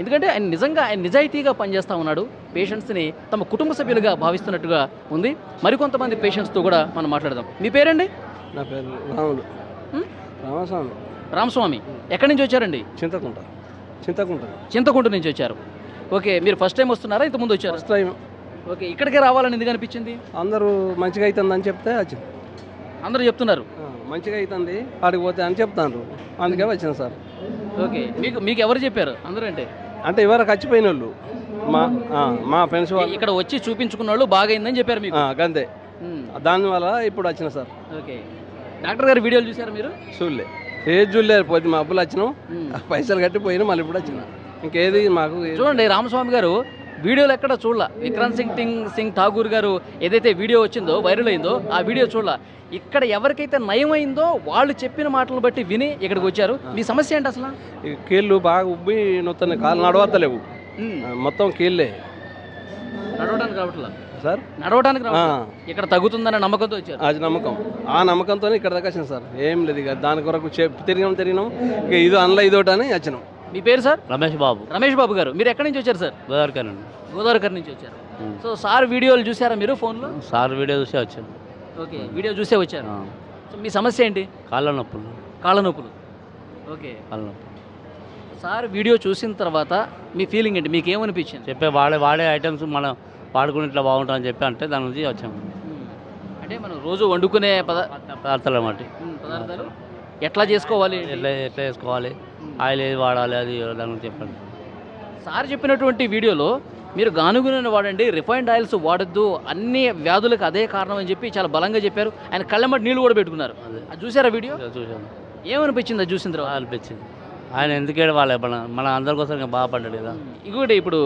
ఎందుకంటే ఆయన నిజంగా నిజాయితీగా పనిచేస్తూ ఉన్నాడు, పేషెంట్స్ని తమ కుటుంబ సభ్యులుగా భావిస్తున్నట్టుగా ఉంది. మరికొంతమంది పేషెంట్స్తో కూడా మనం మాట్లాడదాం. మీ పేరండి? నా పేరు రామస్వామి. రామస్వామి, ఎక్కడి నుంచి వచ్చారండి? చింతకుంట నుంచి వచ్చారు. ఓకే, మీరు ఫస్ట్ టైం వస్తున్నారా, ఇంతకుముందు వచ్చారు? First time. ఓకే, ఇక్కడికే రావాలని ఎందుకు అనిపించింది? అందరూ మంచిగా అవుతుందని చెప్తే వచ్చింది. అందరూ చెప్తున్నారు మంచిగా అవుతుంది ఆడికి పోతే అని చెప్తాను, అందుకే వచ్చిన సార్. ఓకే, మీకు ఎవరు చెప్పారు? అందరూ అంటే ఎవరికి వచ్చిపోయిన వాళ్ళు మా ఫ్రెండ్స్ వాళ్ళు ఇక్కడ వచ్చి చూపించుకున్న వాళ్ళు బాగైందని చెప్పారు మీకు? అంతే, దానివల్ల ఇప్పుడు వచ్చిన సార్. ఓకే, డాక్టర్ గారి వీడియోలు చూసారు మీరు? చూడలే, ఏది చూడలేదు. పోతే మా అప్పులు వచ్చినాం, పైసలు కట్టి పోయినా మళ్ళీ ఇప్పుడు వచ్చిన. ఇంకేది మాకు చూడండి, రామస్వామి గారు వీడియోలు ఎక్కడ చూడాల. విక్రాంత్ సింగ్ ఠాకూర్ గారు ఏదైతే వీడియో వచ్చిందో, వైరల్ అయిందో, ఆ వీడియో చూడాల. ఇక్కడ ఎవరికైతే నయమైందో వాళ్ళు చెప్పిన మాటలను బట్టి విని ఇక్కడికి వచ్చారు. మీ సమస్య ఏంటి అసలు? కీళ్ళు బాగా ఉబ్బి నొత్తాయి, కాళ్ళు నడవత్తలేవు, మొత్తం కీళ్ళే, నడవడానికి రావట్లా సార్. నడవడానికి ఇక్కడ తగ్గుతుందనే నమ్మకంతో వచ్చారు. అది నమ్మకం, ఆ నమ్మకంతో ఇక్కడ దాకా వచ్చినాం సార్. ఏం లేదు, ఇక దాని కొరకు తిరిగినాం, ఇక ఇది అందులో ఇదోటి అని వచ్చినాం. మీ పేరు సార్? రమేష్ బాబు గారు, మీరు ఎక్కడి నుంచి వచ్చారు సార్? గోదావరికర్ నుంచి వచ్చారు. సో సార్ వీడియోలు చూసారా మీరు ఫోన్లో? సార్ వీడియో చూసే వచ్చాను. ఓకే, వీడియో చూసే వచ్చారు. సో మీ సమస్య ఏంటి? కాళ్ళ నొప్పులు. ఓకే, కాళ్ళ నొప్పులు. సార్ వీడియో చూసిన తర్వాత మీ ఫీలింగ్ ఏంటి, మీకు ఏమనిపించింది? చెప్పే వాడే ఐటమ్స్ మనం వాడుకుని ఇట్లా బాగుంటుందని చెప్పి అంటే దాని నుంచి వచ్చాము. అంటే మనం రోజు వండుకునే పదార్థాలు అన్నమాట. పదార్థాలు ఎట్లా చేసుకోవాలి, ఎట్లా చేసుకోవాలి, ఆయిల్ ఏది వాడాలి, అది దాని గురించి చెప్పండి. సార్ చెప్పినటువంటి వీడియోలో మీరు గానుగ నూనె వాడండి, రిఫైన్డ్ ఆయిల్స్ వాడద్దు, అన్ని వ్యాధులకు అదే కారణం అని చెప్పి చాలా బలంగా చెప్పారు. ఆయన కళ్ళెమ్మటి నీళ్ళు కూడా పెట్టుకున్నారు. అది చూసారా వీడియో? చూసాను, ఏమనిపించింది అది చూసిన తర్వాత? అనిపించింది. ఆయన ఎందుకేడు వాళ్ళ మన అందరి కోసం ఇంకా బాగుపడ్డాడు కదా. ఇంకొకటి ఇప్పుడు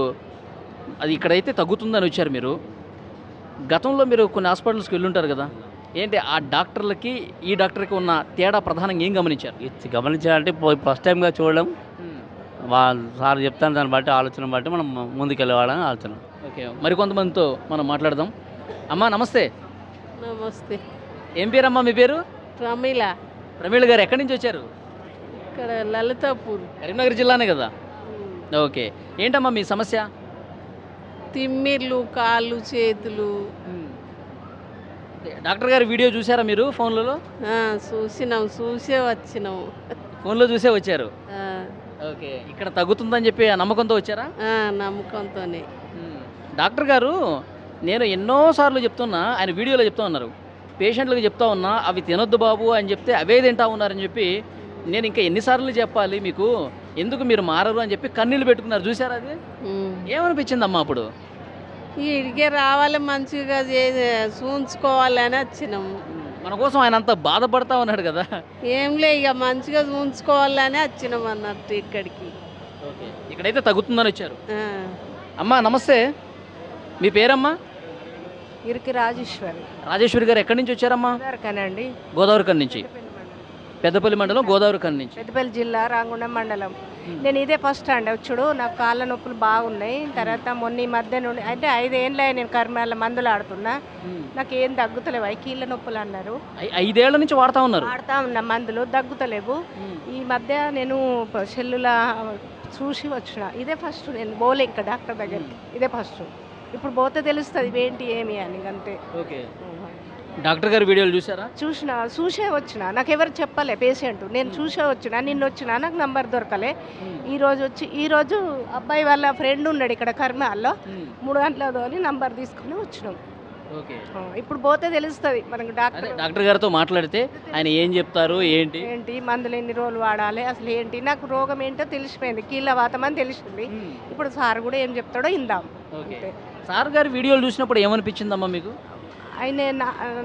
అది ఇక్కడైతే తగ్గుతుందని వచ్చారు మీరు. గతంలో మీరు కొన్ని హాస్పిటల్స్కి వెళ్ళుంటారు కదా, ఏంటి ఆ డాక్టర్లకి ఈ డాక్టర్కి ఉన్న తేడా ప్రధానంగా ఏం గమనించారు? గమనించాలంటే ఫస్ట్ టైంగా చూడడం, సార్ చెప్తాను దాన్ని బట్టి ఆలోచన బట్టి మనం ముందుకెళ్ళేవాళ్ళని ఆలోచన. ఓకే, మరికొంతమందితో మనం మాట్లాడదాం. అమ్మా నమస్తే. నమస్తే. ఏం పేరమ్మా మీ పేరు? ప్రమీల. ప్రమీళ గారు ఎక్కడి నుంచి వచ్చారు? ఇక్కడ లలితాపూర్. కరీంనగర్ జిల్లానే కదా. ఓకే, ఏంటమ్మా మీ సమస్య? తిమ్మిర్లు, కాళ్ళు, చేతులు. డాక్టర్ గారి వీడియో చూసారా మీరు ఫోన్లలో? చూసే వచ్చినాము. ఫోన్లో చూసే వచ్చారు. ఆ, ఓకే, ఇక్కడ తగ్గుతుందని చెప్పి ఆ నమ్మకంతో వచ్చారా? నమ్మకంతోనే. డాక్టర్ గారు నేను ఎన్నోసార్లు చెప్తున్నా, ఆయన వీడియోలో చెప్తా ఉన్నారు, పేషెంట్లకు చెప్తా ఉన్నా అవి తినొద్దు బాబు అని చెప్తే అవే తింటా ఉన్నారని చెప్పి, నేను ఇంకా ఎన్నిసార్లు చెప్పాలి మీకు, ఎందుకు మీరు మారరు అని చెప్పి కన్నీళ్ళు పెట్టుకున్నారు. చూసారా అది? ఏమనిపించిందమ్మా అప్పుడు? ఇడికే రావాలి, మంచిగా చూంచుకోవాలని వచ్చినాము. మన కోసం ఆయన అంత బాధపడతా ఉన్నాడు కదా. ఏంలే, ఇక మంచిగా చూంచుకోవాలని వచ్చినాం అన్నట్టు ఇక్కడికి. ఓకే, ఇక్కడైతే తగ్గుతుందని వచ్చారు. ఆ. అమ్మా నమస్తే, మీ పేరమ్మా? ఇరికి రాజేశ్వరి. రాజేశ్వరి గారు ఎక్కడి నుంచి వచ్చారమ్మా? కనండి, గోదావరి కన్ నుంచి. పెద్దపల్లి మండలం, గోదావరి కన్ నుంచి. పెద్దపల్లి జిల్లా, రాంగుండం మండలం. నేను ఇదే ఫస్ట్ అండి వచ్చుడు. నాకు కాళ్ళ నొప్పులు బాగున్నాయి. తర్వాత మొన్న ఈ మధ్య నుండి అంటే 5 ఏళ్ళ నేను కర్మాల మందులు ఆడుతున్నా, నాకు ఏం తగ్గుతలేవు. కీళ్ళ నొప్పులు అన్నారు. 5 ఏళ్ల నుంచి వాడుతూ ఉన్నారు? వాడుతూ ఉన్నా, మందులు తగ్గుతలేవు. ఈ మధ్య నేను సెల్లుల చూసి వచ్చిన. ఇదే ఫస్ట్, నేను పోలే ఇంకా డాక్టర్ దగ్గరికి, ఇదే ఫస్ట్. ఇప్పుడు పోతే తెలుస్తుంది ఇవేంటి ఏమి అని, అంతే. ఓకే, డాక్టర్ గారి వీడియోలు చూసారా? చూసే వచ్చిన. నాకు ఎవరు చెప్పలే పేషెంట్, నేను చూసే వచ్చిన. నిన్న వచ్చిన, నాకు నంబర్ దొరకలే. ఈరోజు అబ్బాయి వాళ్ళ ఫ్రెండ్ ఉన్నాడు ఇక్కడ కర్మాల్లో, 3 గంటల తోలి నంబర్ తీసుకుని వచ్చినాం. ఓకే, ఇప్పుడు పోతే తెలుస్తుంది మనకు. డాక్టర్ గారితో మాట్లాడితే ఆయన ఏం చెప్తారు, ఏంటి మందులు ఎన్ని రోజులు వాడాలి, అసలు ఏంటి, నాకు రోగం ఏంటో తెలిసిపోయింది, కీళ్ళ వాతం అని తెలిసింది. ఇప్పుడు సార్ కూడా ఏం చెప్తాడో ఇందాం. ఓకే, సార్ గారి వీడియోలు చూసినప్పుడు ఏమనిపించిందమ్మా మీకు? ఆయన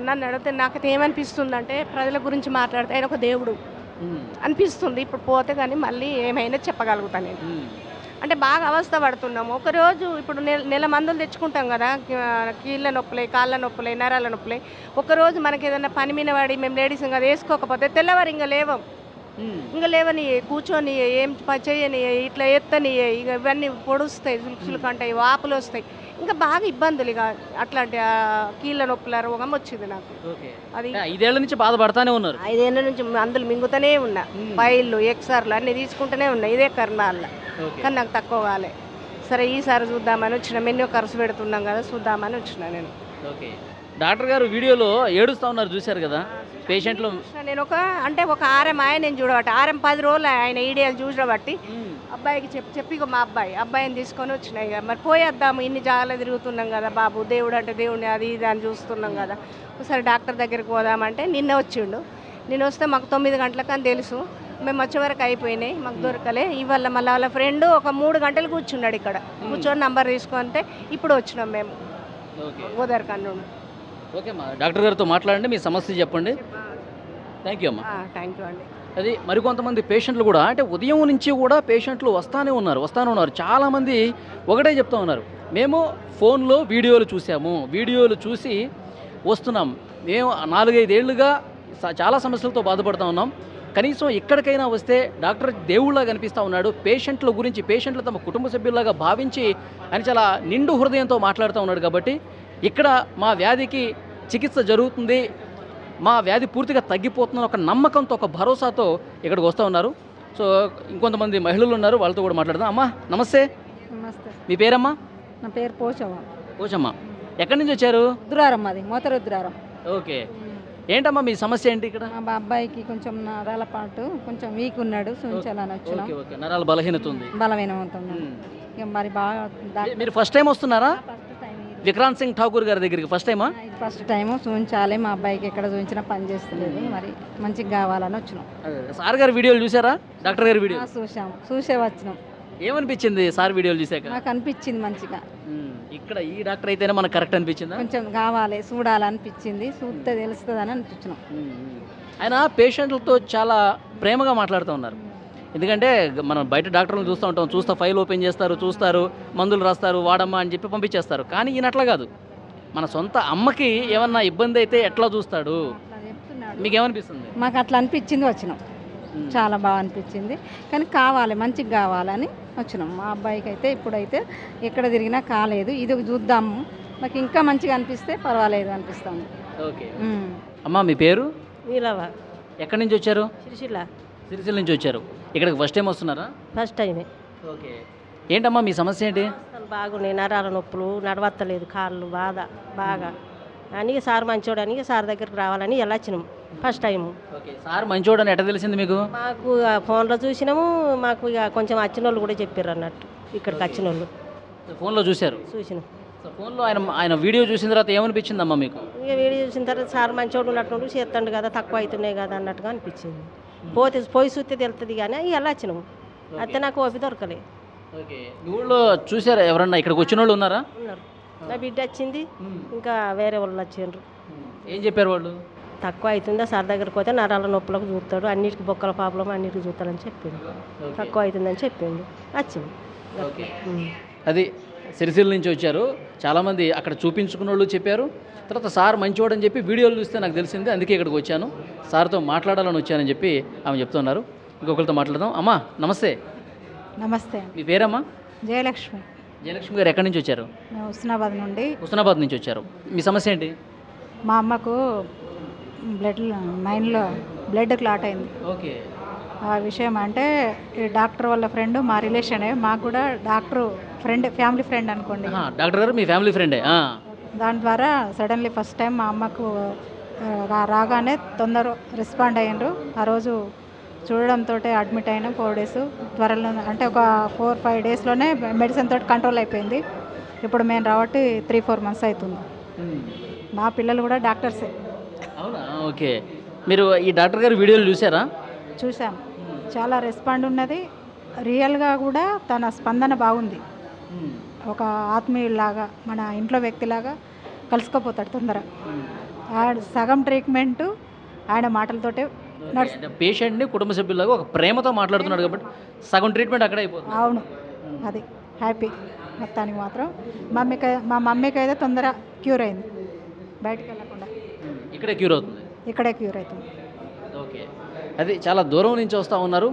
నన్ను అడిగితే నాకైతే ఏమనిపిస్తుంది అంటే, ప్రజల గురించి మాట్లాడితే ఆయన ఒక దేవుడు అనిపిస్తుంది. ఇప్పుడు పోతే కానీ మళ్ళీ ఏమైనా చెప్పగలుగుతాను నేను. అంటే బాగా అవస్థ పడుతున్నాము. ఒకరోజు ఇప్పుడు నెల మందులు తెచ్చుకుంటాం కదా, కీళ్ళ నొప్పులే, కాళ్ళ నొప్పులే, నరాల నొప్పులే. ఒకరోజు మనకి ఏదైనా పని మీద పడి మేము లేడీస్ ఇంకా వేసుకోకపోతే తెల్లవారు ఇంకా లేవని, కూర్చొని ఏం చేయని, ఇట్లా ఎత్తని, ఇక ఇవన్నీ పొడుస్తాయి, సులుకంటాయి, వాపులు వస్తాయి, ఇంకా బాగా ఇబ్బందులు. ఇక అట్లాంటి కీళ్ళ నొప్పుల రోగం వచ్చింది నాకు. అది 5 ఏళ్ల నుంచి బాధపడతానే ఉన్నారు. 5 ఏళ్ళ నుంచి మందులు మింగుతూనే ఉన్నా, ఫైళ్ళు, ఎక్స్ఆర్లు అన్నీ తీసుకుంటూనే ఉన్నా ఇదే కర్మాల. కానీ నాకు తక్కువ కాలే. సరే ఈసారి చూద్దామని వచ్చిన, ఎన్నో ఖర్చు పెడుతున్నాం కదా, చూద్దామని వచ్చిన నేను. ఓకే, డాక్టర్ గారు వీడియోలో ఏడుస్తూ ఉన్నారు చూశారు కదా పేషెంట్లు. నేను ఒక ఆరం నేను చూడబట్టి 10 రోజులు ఆయన ఈడియాలు చూడబట్టి అబ్బాయికి చెప్పి మా అబ్బాయిని తీసుకొని వచ్చినాయి. ఇక మరి పోయేద్దాము, ఇన్ని జాగాలో తిరుగుతున్నాం కదా బాబు, దేవుడు అంటే దేవుడిని అది ఇది అని చూస్తున్నాం కదా, ఒకసారి డాక్టర్ దగ్గరికి పోదామంటే నిన్న వచ్చిండు. నేను వస్తే మాకు 9 గంటలకు అని తెలుసు, మేము వచ్చే వరకు అయిపోయినాయి, మాకు దొరకలే. ఇవాళ మళ్ళీ వాళ్ళ ఫ్రెండ్ ఒక 3 గంటలు కూర్చున్నాడు ఇక్కడ, కూర్చొని నంబర్ తీసుకుంటే ఇప్పుడు వచ్చినాం మేము గోదావరి కన్ను. ఓకే అమ్మా, డాక్టర్ గారితో మాట్లాడండి, మీ సమస్య చెప్పండి. థ్యాంక్ యూ అమ్మా. థ్యాంక్ యూ అండి. అది మరికొంతమంది పేషెంట్లు కూడా, అంటే ఉదయం నుంచి కూడా పేషెంట్లు వస్తానే ఉన్నారు. చాలామంది ఒకటే చెప్తా ఉన్నారు, మేము ఫోన్లో వీడియోలు చూసాము, వీడియోలు చూసి వస్తున్నాం, మేము 4-5 ఏళ్ళుగా చాలా సమస్యలతో బాధపడుతూ ఉన్నాం, కనీసం ఎక్కడికైనా వస్తే డాక్టర్ దేవుళ్ళగా కనిపిస్తూ ఉన్నాడు, పేషెంట్ల గురించి పేషెంట్లు తమ కుటుంబ సభ్యుల్లాగా భావించి అని చాలా నిండు హృదయంతో మాట్లాడుతూ ఉన్నాడు. కాబట్టి ఇక్కడ మా వ్యాధికి చికిత్స జరుగుతుంది, మా వ్యాధి పూర్తిగా తగ్గిపోతుందని ఒక నమ్మకంతో, ఒక భరోసాతో ఇక్కడికి వస్తూ ఉన్నారు. సో ఇంకొంతమంది మహిళలు ఉన్నారు, వాళ్ళతో కూడా మాట్లాడదాం. అమ్మా నమస్తే. నమస్తే. మీ పేరమ్మా? నా పేరు పోచమ్మ. ఎక్కడి నుంచి వచ్చారు? రుద్రారం, అది మోతరుద్రారం. ఓకే, ఏంటమ్మా మీ సమస్య ఏంటి ఇక్కడ? మా అబ్బాయికి కొంచెం నరాల పాటు కొంచెం వీక్ ఉన్నాడు, చూపించాలని వచ్చినాం. ఓకే, నరాల బలహీనత ఉంది. బలహీనమవుతున్నాం. ఇక మరి బాగా మీరు ఫస్ట్ టైం వస్తున్నారా? విక్రాంత్ సింగ్ ఠాకూర్ గారి దగ్గరికి ఫస్ట్ టైమా? ఫస్ట్ టైము చూపించాలి, మా అబ్బాయికి ఎక్కడ చూపించినా పని చేస్తలేదు, మరి మంచిగా కావాలని వచ్చినాం. సార్ గారి వీడియోలు చూసారా? డాక్టర్ గారి వీడియో చూసే వచ్చినాం. ఏమనిపించింది సార్ వీడియోలు చూసాక? నాకు అనిపించింది మంచిగా. ఇక్కడ ఈ డాక్టర్ అయితేనే మనకు కరెక్ట్ అనిపించిందా? కొంచెం కావాలి చూడాలనిపించింది, చూస్తే తెలుస్తుందని అనిపించిన. ఆయన పేషెంట్లతో చాలా ప్రేమగా మాట్లాడుతూ ఉన్నారు. ఎందుకంటే మనం బయట డాక్టర్లను చూస్తూ ఉంటాం, ఫైల్ ఓపెన్ చేస్తారు, చూస్తారు, మందులు రాస్తారు, వాడమ్మా అని చెప్పి పంపించేస్తారు. కానీ ఈయన అట్లా కాదు. మన సొంత అమ్మకి ఏమన్నా ఇబ్బంది అయితే ఎట్లా చూస్తాడు? మీకు ఏమనిపిస్తుంది? మాకు అట్లా అనిపించింది, వచ్చినాం. చాలా బాగా అనిపించింది. కానీ కావాలి, మంచిగా కావాలని వచ్చినాం. మా అబ్బాయికి అయితే ఇప్పుడైతే ఎక్కడ తిరిగినా కాలేదు, ఇది చూద్దాము, మాకు ఇంకా మంచిగా అనిపిస్తే పర్వాలేదు అనిపిస్తుంది. ఓకే అమ్మా, మీ పేరు? వీలవా. ఎక్కడి నుంచి వచ్చారు? సిరిసిల్ల నుంచి వచ్చారు. ఇక్కడికి ఫస్ట్ టైం వస్తున్నారా? ఫస్ట్ టైమే. ఓకే, ఏంటమ్మా మీ సమస్య ఏంటి? బాగున్నాయి, నరాల నొప్పులు, నడవత్తలేదు, కాళ్ళు బాధ బాగా అని సార్ మంచోడని సార్ దగ్గరికి రావాలని ఎలా వచ్చినాము ఫస్ట్ టైము. ఓకే, సార్ మంచోడని ఎట్లా తెలిసింది మీకు? మాకు ఫోన్లో చూసినాము, మాకు ఇక కొంచెం వచ్చిన వాళ్ళు కూడా చెప్పారు అన్నట్టు, ఇక్కడికి వచ్చిన వాళ్ళు ఫోన్లో చూశారు. చూసినాం. ఫోన్లో ఆయన వీడియో చూసిన తర్వాత ఏమనిపించిందమ్మా మీకు? ఇక వీడియో చూసిన తర్వాత సార్ మంచోడు ఉన్నట్టు చేస్తాడు కదా, తక్కువ అవుతున్నాయి కదా అన్నట్టుగా అనిపించింది. పోయి చూస్తే తెలుస్తుంది కానీ ఎలా వచ్చినాము, అయితే నాకు ఓపి దొరకలే. ఓకే, ఊళ్ళో చూసారా ఎవరన్నా? ఇక్కడికి వచ్చిన వాళ్ళు ఉన్నారా? ఉన్నారు. నా బిడ్డ వచ్చింది, ఇంకా వేరే వాళ్ళు వచ్చిండ్రు. ఏం చెప్పారు వాళ్ళు? తక్కువ అవుతుందా సార్ దగ్గరికి పోతే నరాల నొప్పులకు చూస్తాడు, అన్నిటికీ బొక్కల ప్రాబ్లం అన్నిటికీ చూస్తాడని చెప్పిండు. తక్కువ అవుతుందని చెప్పిండు, వచ్చింది. ఓకే, అది సిరిసిల్ల నుంచి వచ్చారు. చాలామంది అక్కడ చూపించుకున్న వాళ్ళు చెప్పారు. తర్వాత సార్ మంచివాడని చెప్పి వీడియోలు చూస్తే నాకు తెలిసింది, అందుకే ఇక్కడికి వచ్చాను, సార్తో మాట్లాడాలని వచ్చానని చెప్పి ఆమె చెప్తున్నారు. ఇంకొకరితో మాట్లాడదాం. అమ్మా నమస్తే. నమస్తే. మీ పేరమ్మా? జయలక్ష్మి. జయలక్ష్మి గారు ఎక్కడి నుంచి వచ్చారు? మేము హుస్నాబాద్ నుంచి వచ్చారు. మీ సమస్య ఏంటి? మా అమ్మకు మైండ్లో బ్లడ్ క్లాట్ అయింది. ఓకే, ఆ విషయం అంటే ఈ డాక్టర్ వాళ్ళ ఫ్రెండ్, మా రిలేషనే, మాకు కూడా డాక్టర్ ఫ్రెండ్, ఫ్యామిలీ ఫ్రెండ్ అనుకోండి. డాక్టర్ గారు మీ ఫ్యామిలీ ఫ్రెండే? దాని ద్వారా సడన్లీ ఫస్ట్ టైం మా అమ్మకు రాగానే తొందర రెస్పాండ్ అయ్యారు. ఆ రోజు చూడడంతో అడ్మిట్ అయినా 4 days త్వరలో, అంటే ఒక 4-5 daysలోనే మెడిసిన్ తోటి కంట్రోల్ అయిపోయింది. ఇప్పుడు మేము రాబట్టి 3-4 months అవుతుంది. మా పిల్లలు కూడా డాక్టర్సే. అవునా? ఓకే, మీరు ఈ డాక్టర్ గారు వీడియోలు చూసారా? చూసాం, చాలా రెస్పాండ్ ఉన్నది. రియల్గా కూడా తన స్పందన బాగుంది. ఒక ఆత్మీయులాగా, మన ఇంట్లో వ్యక్తిలాగా కలిసిపోతాడు తొందర. సగం ట్రీట్మెంట్ ఆయన మాటలతోటే పేషెంట్ని కుటుంబ సభ్యులాగా ఒక ప్రేమతో మాట్లాడుతున్నాడు కాబట్టి సగం ట్రీట్మెంట్ అక్కడే అయిపోతుంది. అవును, అది హ్యాపీ. మొత్తానికి మాత్రం మా మమ్మీకి అయితే తొందర క్యూర్ అయింది, బయటకు వెళ్ళకుండా ఇక్కడే క్యూర్ అవుతుంది. ఓకే, అది చాలా దూరం నుంచి వస్తూ ఉన్నారు.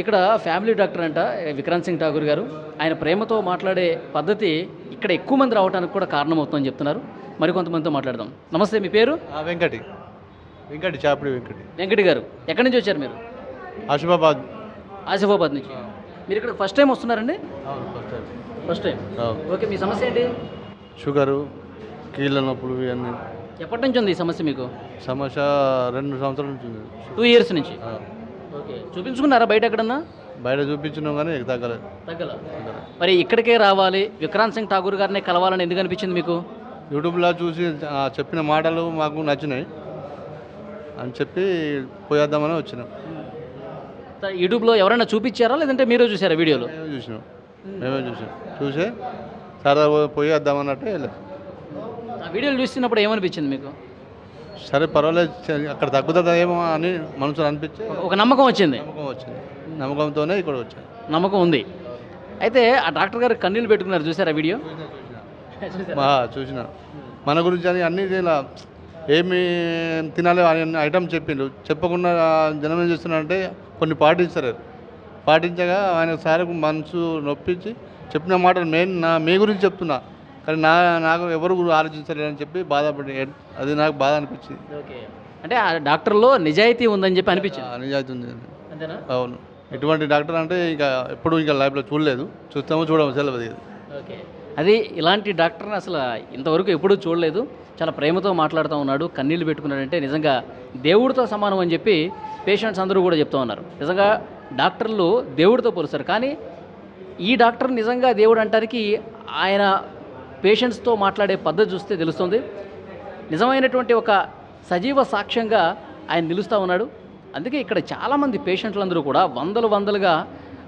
ఇక్కడ ఫ్యామిలీ డాక్టర్ అంట విక్రాంత్ సింగ్ ఠాకూర్ గారు. ఆయన ప్రేమతో మాట్లాడే పద్ధతి ఇక్కడ ఎక్కువ మంది రావడానికి కూడా కారణమవుతుందని చెప్తున్నారు. మరికొంతమందితో మాట్లాడదాం. నమస్తే, మీ పేరు? వెంకటి గారు. ఎక్కడి నుంచి వచ్చారు మీరు? ఆసిఫాబాద్ నుంచి. మీరు ఇక్కడ ఫస్ట్ టైం వస్తున్నారండి? First time. ఓకే, మీ సమస్య ఏంటి? షుగరు, కీళ్ళ నొప్పులు ఇవన్నీ. ఎప్పటి నుంచి ఉంది ఈ సమస్య మీకు? సమస్య 2 సంవత్సరాల నుంచి ఉంది. 2 years నుంచి. ఓకే, చూపించుకున్నారా బయట ఎక్కడన్నా? బయట చూపించినాం కానీ తగ్గల. మరి ఇక్కడికే రావాలి, విక్రాంత్ సింగ్ ఠాకూర్ గారిని కలవాలని ఎందుకు అనిపించింది మీకు? యూట్యూబ్లో చూసి చెప్పిన మాటలు మాకు నచ్చినాయి అని చెప్పి పోయేద్దామని వచ్చినాం. యూట్యూబ్లో ఎవరైనా చూపించారా లేదంటే మీరే చూసారా వీడియోలో? మేమే చూసే సరదా పోయేద్దామన్నట్టు వెళ్ళాం. ఆ వీడియోలు చూస్తున్నప్పుడు ఏమనిపించింది మీకు? సరే పర్వాలేదు, అక్కడ తగ్గుతుందేమో అని మనసులో అనిపించి ఒక నమ్మకం వచ్చింది. నమ్మకంతోనే ఇక్కడ వచ్చాను. నమ్మకం ఉంది. అయితే ఆ డాక్టర్ గారు కన్నీళ్ళు పెట్టుకున్నారు, చూసారా వీడియో? చూసిన మన గురించి అని అన్ని ఇలా ఏమి తినాలి అని ఐటమ్ చెప్పిండు. చెప్పకుండా జనం ఏం చేస్తున్నారంటే కొన్ని పాటించగా ఆయన సార్ మనసు నొప్పించి చెప్పిన మాటలు మీ గురించి చెప్తున్నా, కానీ నాకు ఎవరు ఆలోచించలేదని చెప్పి బాధపడి, అది నాకు బాధ అనిపించింది. ఓకే, అంటే ఆ డాక్టర్లో నిజాయితీ ఉందని చెప్పి అనిపించింది. నిజాయితీ ఉంది. అంతేనా? అవును, ఇటువంటి డాక్టర్ అంటే ఎప్పుడు లైఫ్లో చూడలేదు, చూడము తెలియదు. ఓకే, అది ఇలాంటి డాక్టర్ని అసలు ఇంతవరకు ఎప్పుడూ చూడలేదు. చాలా ప్రేమతో మాట్లాడుతూ ఉన్నాడు, కన్నీళ్ళు పెట్టుకున్నాడంటే నిజంగా దేవుడితో సమానం అని చెప్పి పేషెంట్స్ అందరూ కూడా చెప్తూ ఉన్నారు. నిజంగా డాక్టర్లు దేవుడితో పోలుస్తారు, కానీ ఈ డాక్టర్ నిజంగా దేవుడు అంటానికి ఆయన పేషెంట్స్తో మాట్లాడే పద్ధతి చూస్తే తెలుస్తుంది. నిజమైనటువంటి ఒక సజీవ సాక్ష్యంగా ఆయన నిలుస్తూ ఉన్నాడు. అందుకే ఇక్కడ చాలామంది పేషెంట్లందరూ కూడా వందలుగా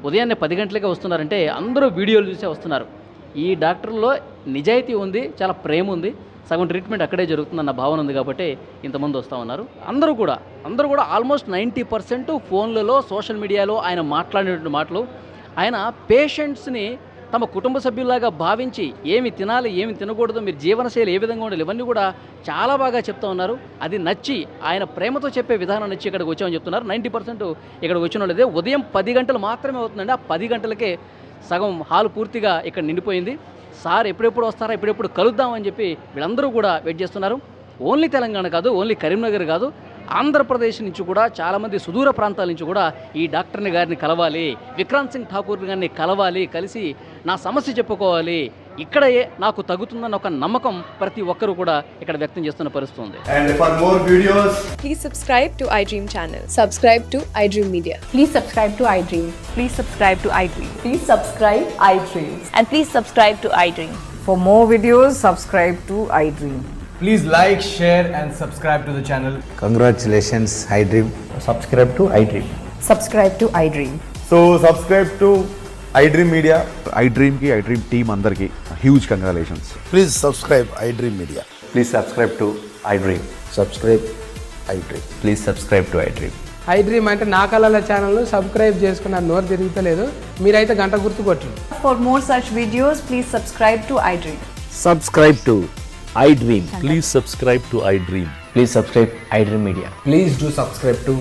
ఉదయాన్నే 10 గంటలకే వస్తున్నారంటే అందరూ వీడియోలు చూసే వస్తున్నారు. ఈ డాక్టర్లో నిజాయితీ ఉంది, చాలా ప్రేమ ఉంది, సగం ట్రీట్మెంట్ అక్కడే జరుగుతుందన్న భావన ఉంది కాబట్టి ఇంతమంది వస్తూ ఉన్నారు. అందరూ కూడా ఆల్మోస్ట్ 90% ఫోన్లలో సోషల్ మీడియాలో ఆయన మాట్లాడినటువంటి మాటలు, ఆయన పేషెంట్స్ని తమ కుటుంబ సభ్యుల్లాగా భావించి ఏమి తినాలి, ఏమి తినకూడదు, మీరు జీవనశైలి ఏ విధంగా ఉండాలి, ఇవన్నీ కూడా చాలా బాగా చెప్తూ ఉన్నారు. అది నచ్చి ఆయన ప్రేమతో చెప్పే విధానం నచ్చి ఇక్కడికి వచ్చామని చెప్తున్నారు. 90% ఇక్కడికి వచ్చిన వాళ్ళదే. ఉదయం 10 గంటలు మాత్రమే అవుతుందండి. ఆ 10 గంటలకే సగం హాల్ పూర్తిగా ఇక్కడ నిండిపోయింది. సార్ ఎప్పుడెప్పుడు వస్తారా, ఎప్పుడెప్పుడు కలుద్దామని చెప్పి వీళ్ళందరూ కూడా వెయిట్ చేస్తున్నారు. ఓన్లీ తెలంగాణ కాదు, ఓన్లీ కరీంనగర్ కాదు, ఆంధ్రప్రదేశ్ నుంచి కూడా చాలామంది సుదూర ప్రాంతాల నుంచి కూడా ఈ డాక్టర్ని గారిని కలవాలి, విక్రాంత్ సింగ్ ఠాకూర్ గారిని కలవాలి, కలిసి నా సమస్య చెప్పుకోవాలి, ఇక్కడ నాకు తగ్గుతుందన్న ఒక నమ్మకం ప్రతి ఒక్కరు కూడా ఇక్కడ వ్యక్తం చేస్తున్న పరిస్థితి ఉంది. And for more videos, please subscribe to iDream channel. Subscribe to iDream Media. Please subscribe to iDream. Please subscribe to iDream. Please subscribe iDream. And please subscribe to iDream. For more videos, subscribe to iDream. please like, share and subscribe to the channel. Congratulations, iDream. Subscribe to iDream. Subscribe to iDream. So subscribe to iDream Media. iDream ki iDream team andarki huge congratulations. Please subscribe iDream Media. Please subscribe to iDream. Subscribe iDream. Please subscribe to iDream. iDream అంటే నా కళల channel subscribe చేసుకున్న నోరు తిరుగుతలేదు, మీరైతే గంట గుర్తు కొట్టండి. For more such videos, please subscribe to iDream. Subscribe to iDream. Please subscribe to iDream. Please subscribe iDream Media. Please do subscribe to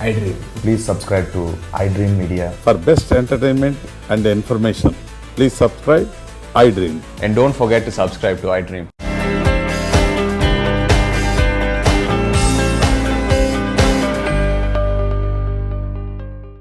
iDream. Please subscribe to iDream Media. For best entertainment and information, please subscribe iDream. And don't forget to subscribe to iDream.